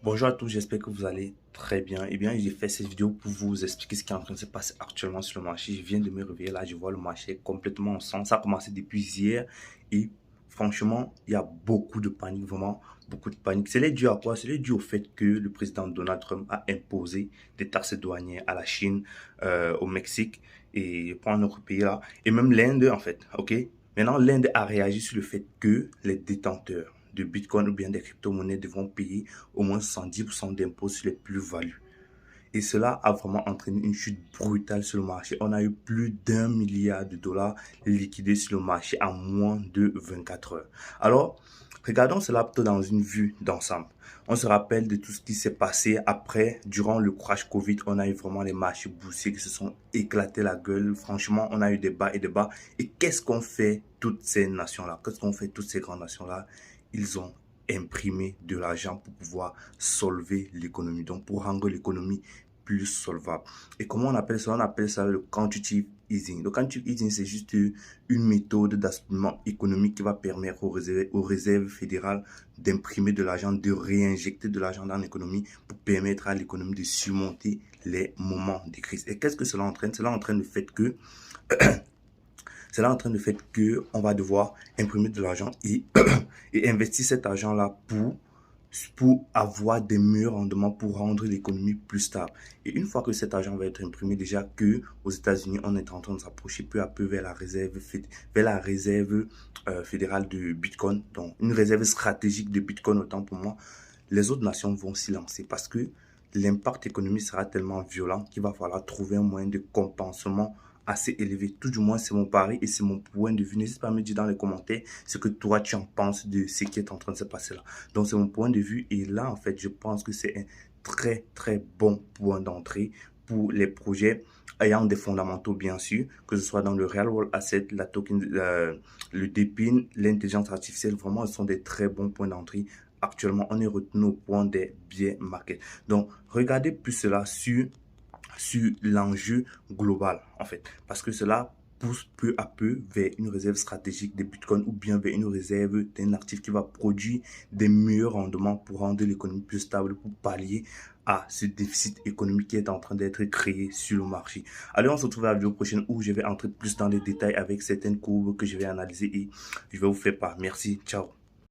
Bonjour à tous, j'espère que vous allez très bien. Eh bien, j'ai fait cette vidéo pour vous expliquer ce qui est en train de se passer actuellement sur le marché. Je viens de me réveiller là, je vois le marché complètement en sang. Ça a commencé depuis hier et franchement, il y a beaucoup de panique, vraiment beaucoup de panique. C'est dû à quoi? C'est dû au fait que le président Donald Trump a imposé des taxes douanières à la Chine, au Mexique et pour un autre pays là. Et même l'Inde en fait, ok? Maintenant, l'Inde a réagi sur le fait que les détenteurs de Bitcoin ou bien des crypto-monnaies devront payer au moins 110% d'impôts sur les plus-values. Et cela a vraiment entraîné une chute brutale sur le marché. On a eu plus d'1 milliard de dollars liquidés sur le marché en moins de 24 heures. Alors, regardons cela plutôt dans une vue d'ensemble. On se rappelle de tout ce qui s'est passé après, durant le crash Covid, on a eu vraiment les marchés boursiers qui se sont éclatés la gueule. Franchement, on a eu des bas et des bas. Et qu'est-ce qu'ont fait toutes ces nations-là? Qu'est-ce qu'ont fait toutes ces grandes nations-là? Ils ont imprimé de l'argent pour pouvoir solver l'économie, donc pour rendre l'économie plus solvable. Et comment on appelle ça? On appelle ça le quantitative easing. Le quantitative easing, c'est juste une méthode d'assouplissement économique qui va permettre aux réserves fédérales d'imprimer de l'argent, de réinjecter de l'argent dans l'économie pour permettre à l'économie de surmonter les moments de crise. Et qu'est-ce que cela entraîne? Cela entraîne le fait que cela entraîne le fait que on va devoir imprimer de l'argent et investir cet argent-là pour avoir des meilleurs rendements, pour rendre l'économie plus stable. Et une fois que cet argent va être imprimé, déjà que aux États-Unis, on est en train de s'approcher peu à peu vers la réserve fédérale de Bitcoin, donc une réserve stratégique de Bitcoin autant pour moi, les autres nations vont s'y lancer parce que l'impact économique sera tellement violent qu'il va falloir trouver un moyen de compensement assez élevé. Tout du moins, c'est mon pari et c'est mon point de vue. N'hésite pas à me dire dans les commentaires ce que toi tu en penses de ce qui est en train de se passer là. Donc, c'est mon point de vue et là, en fait, je pense que c'est un très, très bon point d'entrée pour les projets ayant des fondamentaux, bien sûr, que ce soit dans le real world asset, la token, le DePIN, l'intelligence artificielle. Vraiment, ce sont des très bons points d'entrée. Actuellement, on est retenu au point des biais market. Donc, regardez plus cela sur l'enjeu global, en fait. Parce que cela pousse peu à peu vers une réserve stratégique de Bitcoin ou bien vers une réserve d'un actif qui va produire des meilleurs rendements pour rendre l'économie plus stable, pour pallier à ce déficit économique qui est en train d'être créé sur le marché. Allez, on se retrouve à la vidéo prochaine où je vais entrer plus dans les détails avec certaines courbes que je vais analyser et je vais vous faire part. Merci, ciao.